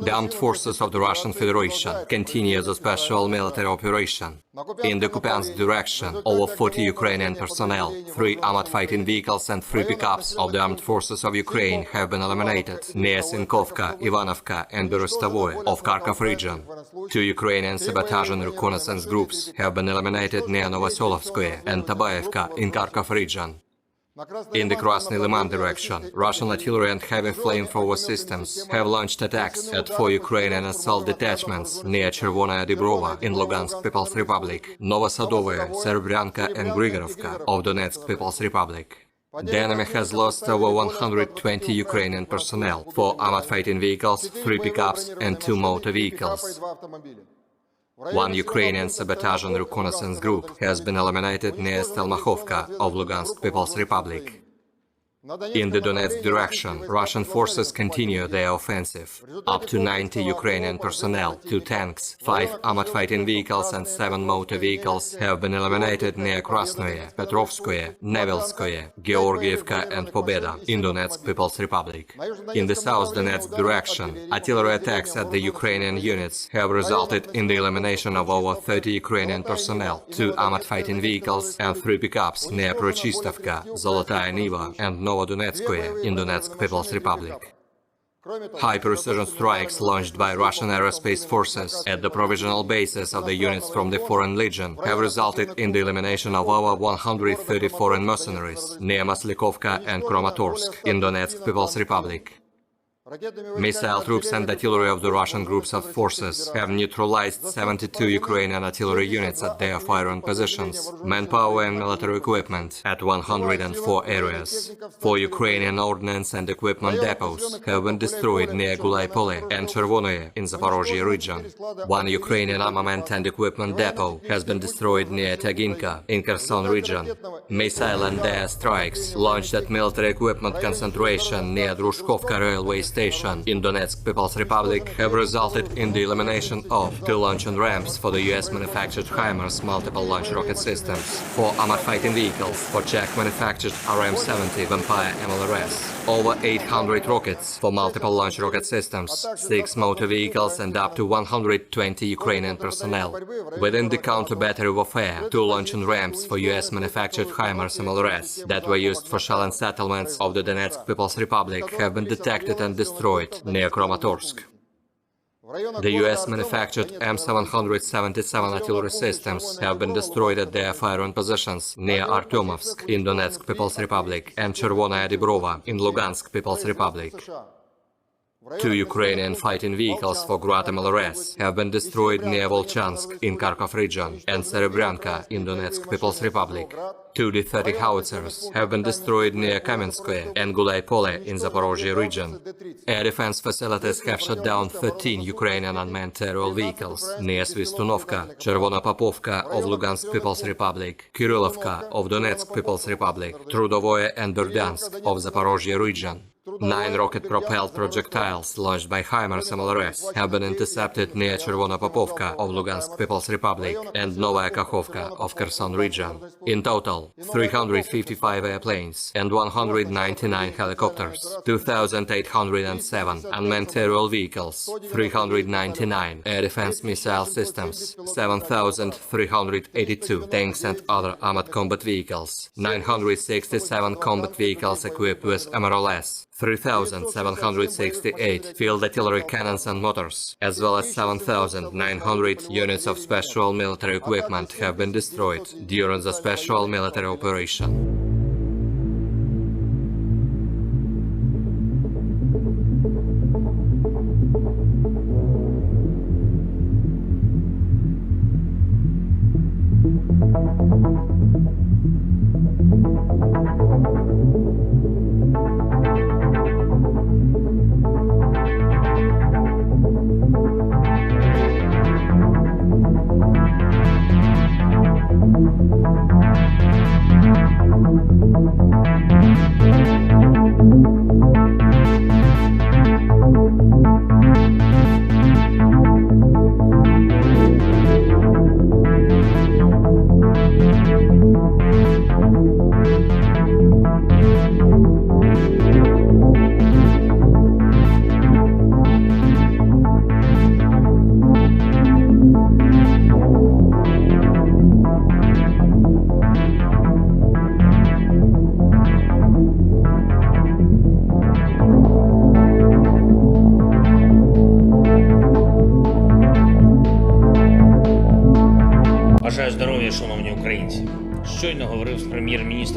The armed forces of the Russian Federation continue the special military operation. In the occupant's direction, over 40 Ukrainian personnel, 3 armored fighting vehicles and 3 pickups of the armed forces of Ukraine have been eliminated near Sinkovka, Ivanovka and Berestovoye of Kharkov region. 2 Ukrainian sabotage and reconnaissance groups have been eliminated near Novosolovskoye and Tabaevka in Kharkov region. In the Krasny Liman direction, Russian artillery and heavy flamethrower systems have launched attacks at 4 Ukrainian assault detachments near Chervonaya Dibrova in Lugansk People's Republic, Novosadovoye, Serebryanka and Grigorovka of Donetsk People's Republic. The enemy has lost over 120 Ukrainian personnel, 4 armored fighting vehicles, 3 pickups and 2 motor vehicles. 1 Ukrainian sabotage and reconnaissance group has been eliminated near Stelmakhovka of Lugansk People's Republic. In the Donetsk direction, Russian forces continue their offensive. Up to 90 Ukrainian personnel, 2 tanks, 5 armored fighting vehicles and 7 motor vehicles have been eliminated near Krasnoye, Petrovskoye, Nevelskoye, Georgievka and Pobeda in Donetsk People's Republic. In the South Donetsk direction, artillery attacks at the Ukrainian units have resulted in the elimination of over 30 Ukrainian personnel, 2 armored fighting vehicles and 3 pickups near Prochistovka, Zolotaya Niva and Donetskoye in Donetsk People's Republic. High-precision strikes launched by Russian Aerospace Forces at the provisional bases of the units from the Foreign Legion have resulted in the elimination of over 130 foreign mercenaries near Maslyakovka and Kramatorsk in Donetsk People's Republic. Missile troops and artillery of the Russian groups of forces have neutralized 72 Ukrainian artillery units at their firing positions, manpower and military equipment at 104 areas. 4 Ukrainian ordnance and equipment depots have been destroyed near Gulaipole and Chervonoye in Zaporozhye region. 1 Ukrainian armament and equipment depot has been destroyed near Taginka in Kherson region. Missile and air strikes launched at military equipment concentration near Drushkovka railway station in Donetsk People's Republic have resulted in the elimination of 2 launching ramps for the US-manufactured HIMARS multiple launch rocket systems, 4 armored fighting vehicles for Czech-manufactured RM-70 Vampire MLRS, over 800 rockets for multiple launch rocket systems, 6 motor vehicles and up to 120 Ukrainian personnel. Within the counter-battery warfare, 2 launching ramps for US-manufactured HIMARS MLRS that were used for shelling settlements of the Donetsk People's Republic have been detected and destroyed near Kramatorsk. The US-manufactured M777 artillery systems have been destroyed at their firing positions near Artyomovsk in Donetsk People's Republic and Chervonaya Dibrova in Lugansk People's Republic. 2 Ukrainian fighting vehicles for Grad MLRS have been destroyed near Volchansk in Kharkov region and Serebryanka in Donetsk People's Republic. 2 D-30 howitzers have been destroyed near Kamenskoye and Gulaipole in Zaporozhye region. Air defense facilities have shot down 13 Ukrainian unmanned aerial vehicles near Svistunovka, Chervonopopovka of Lugansk People's Republic, Kirillovka of Donetsk People's Republic, Trudovoye and Berdyansk of Zaporozhye region. 9 rocket-propelled projectiles launched by HIMARS MLRS have been intercepted near Chervonopopovka of Lugansk People's Republic and Novaya Kakhovka of Kherson region. In total, 355 airplanes and 199 helicopters, 2,807 unmanned aerial vehicles, 399 air defense missile systems, 7,382 tanks and other armored combat vehicles, 967 combat vehicles equipped with MRLS, 3,768 field artillery cannons and motors, as well as 7,900 units of special military equipment have been destroyed during the special military operation.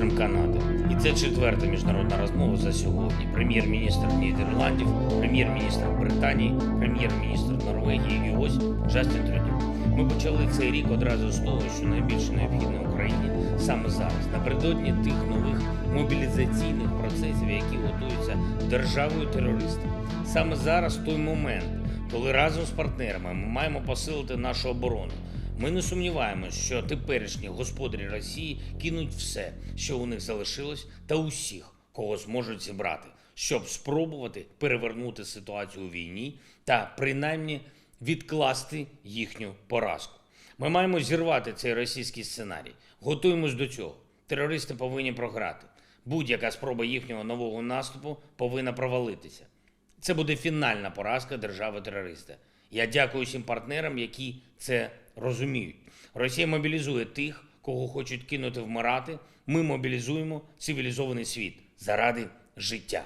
міністром Канади. І це четверта міжнародна розмова за сьогодні. Прем'єр-міністр Нідерландів, прем'єр-міністр Британії, прем'єр-міністр Норвегії і ось Джастін Трюдю. Ми почали цей рік одразу з того, що найбільше необхідно Україні саме зараз, напередодні тих нових мобілізаційних процесів, які готуються державою-терористом. Саме зараз той момент, коли разом з партнерами ми маємо посилити нашу оборону. Ми не сумніваємося, що теперішні господарі Росії кинуть все, що у них залишилось, та усіх, кого зможуть зібрати, щоб спробувати перевернути ситуацію у війні та принаймні відкласти їхню поразку. Ми маємо зірвати цей російський сценарій. Готуємось до цього. Терористи повинні програти. Будь-яка спроба їхнього нового наступу повинна провалитися. Це буде фінальна поразка держави-терориста. Я дякую всім партнерам, які це розуміють. Росія мобілізує тих, кого хочуть кинути вмирати. Ми мобілізуємо цивілізований світ заради життя.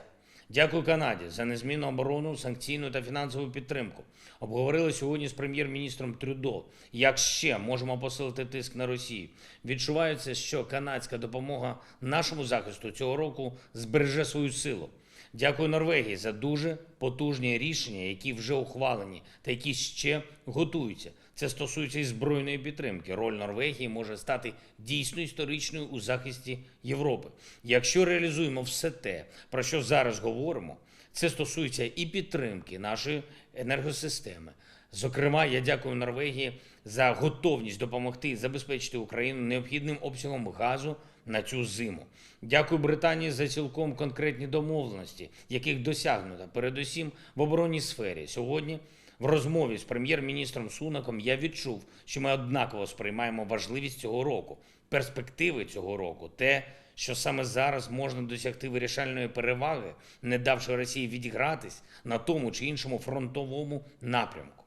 Дякую Канаді за незмінну оборону, санкційну та фінансову підтримку. Обговорили сьогодні з прем'єр-міністром Трюдо, як ще можемо посилити тиск на Росію. Відчувається, що канадська допомога нашому захисту цього року збереже свою силу. Дякую Норвегії за дуже потужні рішення, які вже ухвалені та які ще готуються. Це стосується і збройної підтримки. Роль Норвегії може стати дійсно історичною у захисті Європи. Якщо реалізуємо все те, про що зараз говоримо, це стосується і підтримки нашої енергосистеми. Зокрема, я дякую Норвегії за готовність допомогти і забезпечити Україну необхідним обсягом газу на цю зиму. Дякую Британії за цілком конкретні домовленості, яких досягнуто, передусім в оборонній сфері. Сьогодні в розмові з прем'єр-міністром Сунаком я відчув, що ми однаково сприймаємо важливість цього року, перспективи цього року, те, що саме зараз можна досягти вирішальної переваги, не давши Росії відігратись на тому чи іншому фронтовому напрямку.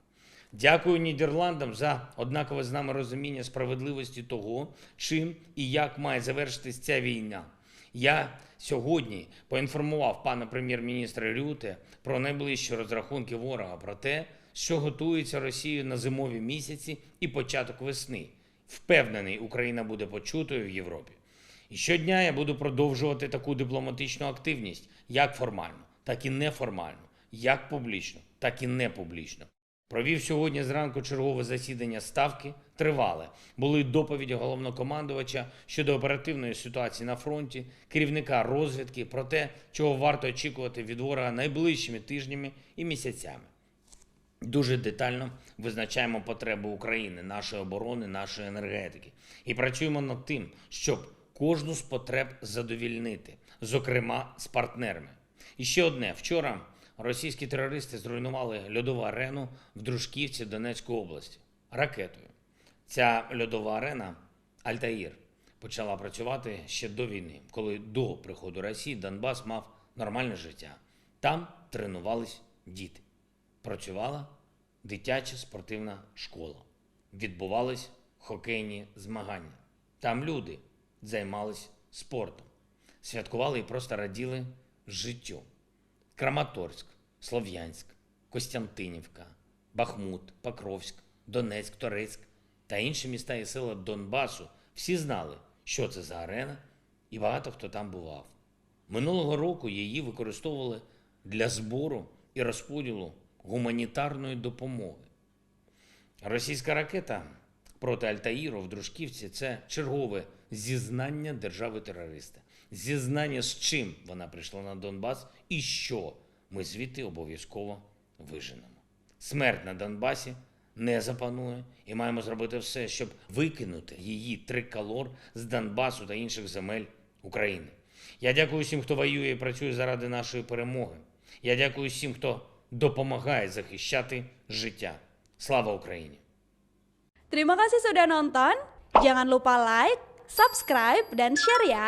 Дякую Нідерландам за однакове з нами розуміння справедливості того, чим і як має завершитись ця війна. Я сьогодні поінформував пана прем'єр-міністра Рюте про найближчі розрахунки ворога, про те, що готується Росією на зимові місяці і початок весни. Впевнений, Україна буде почутою в Європі. І щодня я буду продовжувати таку дипломатичну активність, як формально, так і неформально, як публічно, так і непублічно. Провів сьогодні зранку чергове засідання Ставки, тривале. Були доповіді головнокомандувача щодо оперативної ситуації на фронті, керівника розвідки, про те, чого варто очікувати від ворога найближчими тижнями і місяцями. Дуже детально визначаємо потреби України, нашої оборони, нашої енергетики. І працюємо над тим, щоб кожну з потреб задовільнити, зокрема з партнерами. І ще одне. Вчора російські терористи зруйнували льодову арену в Дружківці Донецької області ракетою. Ця льодова арена Альтаїр почала працювати ще до війни, коли до приходу Росії Донбас мав нормальне життя. Там тренувались діти. Працювала дитяча спортивна школа. Відбувались хокейні змагання. Там люди займались спортом. Святкували і просто раділи життю. Краматорськ, Слов'янськ, Костянтинівка, Бахмут, Покровськ, Донецьк, Торецьк та інші міста і села Донбасу всі знали, що це за арена, і багато хто там бував. Минулого року її використовували для збору і розподілу гуманітарної допомоги. Російська ракета проти Альтаїру в Дружківці – це чергове зізнання держави-терориста. Зізнання, з чим вона прийшла на Донбас і що ми звідти обов'язково виженемо. Смерть на Донбасі не запанує і маємо зробити все, щоб викинути її триколор з Донбасу та інших земель України. Я дякую всім, хто воює і працює заради нашої перемоги. Я дякую всім, хто допомагає захищати життя. Слава Україні! Terima kasih sudah nonton. Jangan lupa like, subscribe, dan share ya.